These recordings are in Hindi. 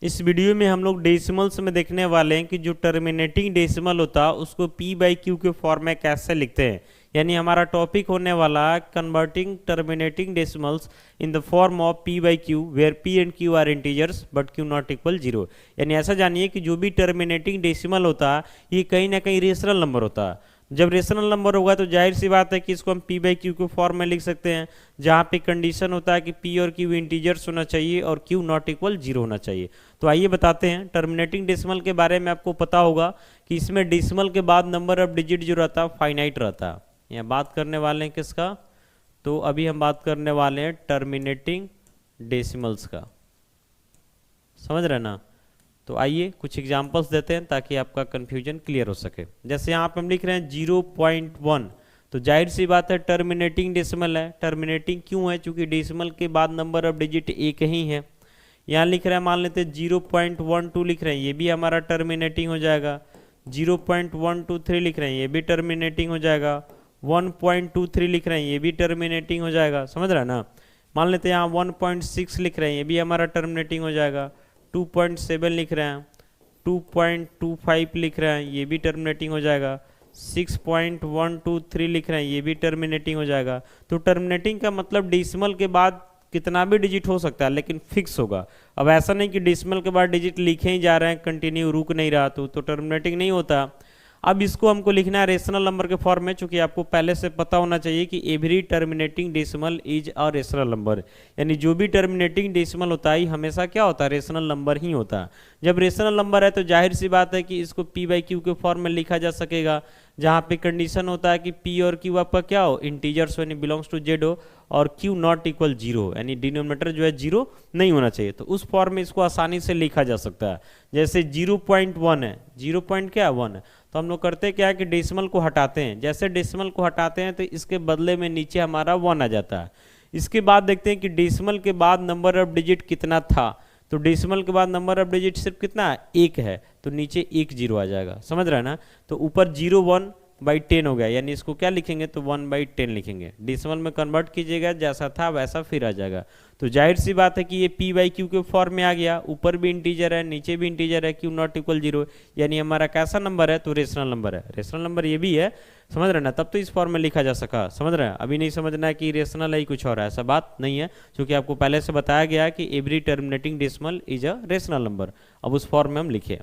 इस वीडियो में हम लोग डेसिमल्स में देखने वाले हैं कि जो टर्मिनेटिंग डेसिमल होता है उसको पी बाई क्यू के फॉर्म में कैसे लिखते हैं। यानी हमारा टॉपिक होने वाला है converting terminating decimals in the form of p by q where p and q are integers but q not equal zero. यानी ऐसा जानिए कि जो भी टर्मिनेटिंग डेसिमल होता है ये कहीं ना कहीं रेशनल नंबर होता है। जब रेशनल नंबर होगा तो जाहिर सी बात है कि इसको हम पी बाई क्यू के फॉर्म में लिख सकते हैं, जहाँ पे कंडीशन होता है कि पी और क्यू इंटीजर्स होना चाहिए और क्यू नॉट इक्वल जीरो होना चाहिए। तो आइए बताते हैं टर्मिनेटिंग डेसिमल के बारे में। आपको पता होगा कि इसमें डेसिमल के बाद नंबर ऑफ डिजिट जो रहता है फाइनाइट रहता है। यहाँ बात करने वाले हैं किसका, तो अभी हम बात करने वाले हैं टर्मिनेटिंग डेसिमल्स का। समझ रहे ना। तो आइए कुछ एग्जांपल्स देते हैं ताकि आपका कन्फ्यूजन क्लियर हो सके। जैसे यहाँ पे हम लिख रहे हैं 0.1, तो जाहिर सी बात है टर्मिनेटिंग डेसिमल है। टर्मिनेटिंग क्यों है? क्योंकि डेसिमल के बाद नंबर ऑफ डिजिट एक ही है। यहाँ लिख रहे हैं, मान लेते हैं 0.12 लिख रहे हैं, ये भी हमारा टर्मिनेटिंग हो जाएगा। 0.123 लिख रहे हैं, ये भी टर्मिनेटिंग हो जाएगा। 1.23 लिख रहे हैं, ये भी टर्मिनेटिंग हो जाएगा। समझ रहे हैं ना। मान लेते हैं यहाँ 1.6 लिख रहे हैं, ये भी हमारा टर्मिनेटिंग हो जाएगा। 2.7 लिख रहे हैं, 2.25 लिख रहे हैं, ये भी टर्मिनेटिंग हो जाएगा। 6.123 लिख रहे हैं, ये भी टर्मिनेटिंग हो जाएगा। तो टर्मिनेटिंग का मतलब डेसिमल के बाद कितना भी डिजिट हो सकता है लेकिन फिक्स होगा। अब ऐसा नहीं कि डेसिमल के बाद डिजिट लिखे ही जा रहे हैं, कंटिन्यू रुक नहीं रहा, तो टर्मिनेटिंग नहीं होता। अब इसको हमको लिखना है रेशनल नंबर के फॉर्म में, चूंकि आपको पहले से पता होना चाहिए कि every terminating decimal is a rational number. यानी जो भी टर्मिनेटिंग डेसिमल होता है हमेशा क्या होता है, रेशनल नंबर ही होता है। जब रेशनल नंबर है तो जाहिर सी बात है कि इसको पी बाई क्यू के फॉर्म में लिखा जा सकेगा, जहाँ पे कंडीशन होता है कि पी और क्यू आपका क्या हो, इंटीजर्स यानी बिलोंग्स टू जेड हो, और क्यू नॉट इक्वल जीरो यानी डिनोमिनेटर जो है जीरो नहीं होना चाहिए। तो उस फॉर्म में इसको आसानी से लिखा जा सकता है। जैसे 0.1 है, 0 पॉइंट क्या है 1 है, तो हम लोग करते क्या है कि डेसिमल को हटाते हैं। जैसे डेसिमल को हटाते हैं तो इसके बदले में नीचे हमारा 1 आ जाता है। इसके बाद देखते हैं कि डेसिमल के बाद नंबर ऑफ डिजिट कितना था। तो डेसिमल के बाद नंबर ऑफ डिजिट सिर्फ कितना है, 1 है, तो नीचे 1 जीरो आ जाएगा। समझ रहे हैं ना। तो ऊपर 0 1/10 हो गया, यानी इसको क्या लिखेंगे, तो 1/10 लिखेंगे। डेसिमल में कन्वर्ट कीजिएगा, जैसा था वैसा फिर आ जाएगा। तो जाहिर सी बात है कि ये पी बाई क्यू के फॉर्म में आ गया। ऊपर भी इंटीजर है, नीचे भी इंटीजर है, क्यू नॉट इक्वल जीरो, यानी हमारा कैसा नंबर है, तो रेशनल नंबर है। रेशनल नंबर ये भी है। समझ रहे ना, तब तो इस फॉर्म में लिखा जा सका। समझ रहे हैं। अभी नहीं समझना है कि रेशनल है कुछ और है, ऐसा बात नहीं है, क्योंकि आपको पहले से बताया गया कि every terminating decimal is a rational number. अब उस फॉर्म में हम लिखे।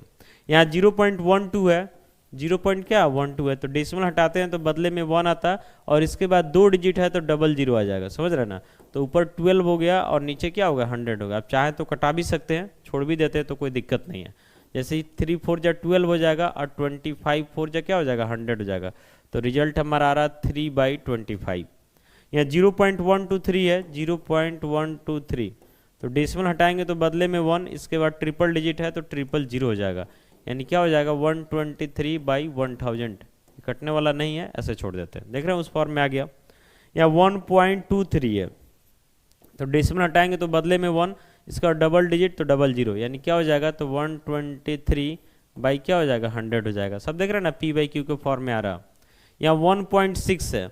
यहाँ 0.12 है, 0.12 है, तो डेसिमल हटाते हैं तो बदले में 1 आता है, और इसके बाद 2 डिजिट है तो डबल जीरो आ जाएगा। समझ रहे ना। तो ऊपर 12 हो गया और नीचे क्या होगा, 100 होगा। आप चाहे तो कटा भी सकते हैं, छोड़ भी देते हैं तो कोई दिक्कत नहीं है। जैसे 3 4 जा 12 हो जाएगा, और 25 4 जा क्या हो जाएगा, 100 हो जाएगा। तो रिजल्ट हमारा आ रहा 3/25। यहाँ 0.123 है, 0.123, तो डेसिमल हटाएंगे तो बदले में 1, इसके बाद ट्रिपल डिजिट है तो ट्रिपल जीरो हो जाएगा, यानी क्या हो जाएगा 123/1000। कटने वाला नहीं है, ऐसे छोड़ देते हैं। देख रहे हैं उस फॉर्म में आ गया। या 1.23 है, तो डेसिमल हटाएंगे तो बदले में 1, इसका डबल डिजिट तो डबल जीरो, यानी क्या हो जाएगा, तो 123 क्या हो जाएगा, 100 हो जाएगा। सब देख रहे हैं ना, पी बाई क्यू के फॉर्म में आ रहा। या 1.6 है,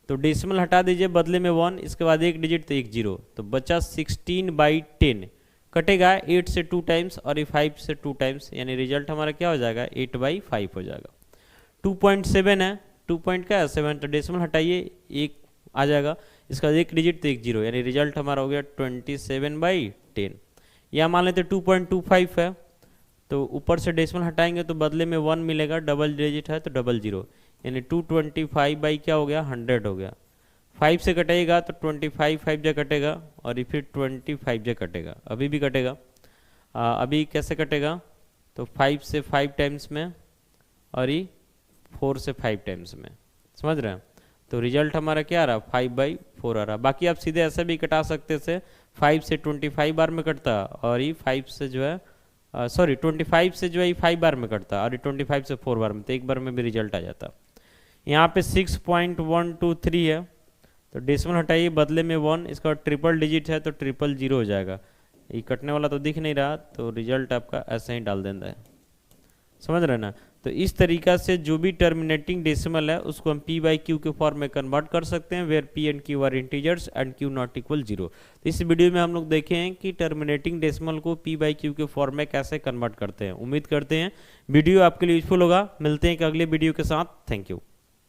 तो डेसिमल हटा दीजिए, बदले में 1, इसके बाद एक डिजिट तो एक जीरो, तो बचा 16/10। कटेगा 8 से 2 टाइम्स और 5 से 2 टाइम्स, यानी रिजल्ट हमारा क्या हो जाएगा, 8/5 हो जाएगा। 2.7 है, 2 पॉइंट क्या है 7, तो डेसिमल हटाइए, एक आ जाएगा, इसका एक डिजिट तो एक जीरो, यानी रिजल्ट हमारा हो गया 27/10। या मान लेते 2.25 है, तो ऊपर से डेसिमल हटाएंगे तो बदले में 1 मिलेगा, डबल डिजिट है तो डबल जीरो, यानी 225 क्या हो गया, 100 हो गया। 5 से कटेगा तो 25 5 जा कटेगा, और फिर 25 जा कटेगा, अभी भी कटेगा। अभी कैसे कटेगा, तो 5 से 5 टाइम्स में, और ये 4 से 5 टाइम्स में। समझ रहे हैं। तो रिजल्ट हमारा क्या आ रहा, 5/4 आ रहा। बाकी आप सीधे ऐसे भी कटा सकते थे, 5 से 25 बार में कटता, और ये 5 से जो है 25 से जो है 5 बार में कटता, और 25 से 4 बार में, तो एक बार में भी रिजल्ट आ जाता। यहाँ पे 6.123 है, तो डेसिमल हटाइए, बदले में 1, इसका ट्रिपल डिजिट है तो ट्रिपल जीरो हो जाएगा। ये कटने वाला तो दिख नहीं रहा, तो रिजल्ट आपका ऐसे ही डाल देना है। समझ रहे ना। तो इस तरीका से जो भी टर्मिनेटिंग डेसिमल है उसको हम p बाई क्यू के फॉर्म में कन्वर्ट कर सकते हैं, where p and q are integers and q not equal 0। तो इस वीडियो में हम लोग देखे हैं कि टर्मिनेटिंग डेसिमल को p बाई क्यू के फॉर्म में कैसे कन्वर्ट करते हैं। उम्मीद करते हैं वीडियो आपके लिए यूजफुल होगा। मिलते हैं एक अगले वीडियो के साथ। Thank you.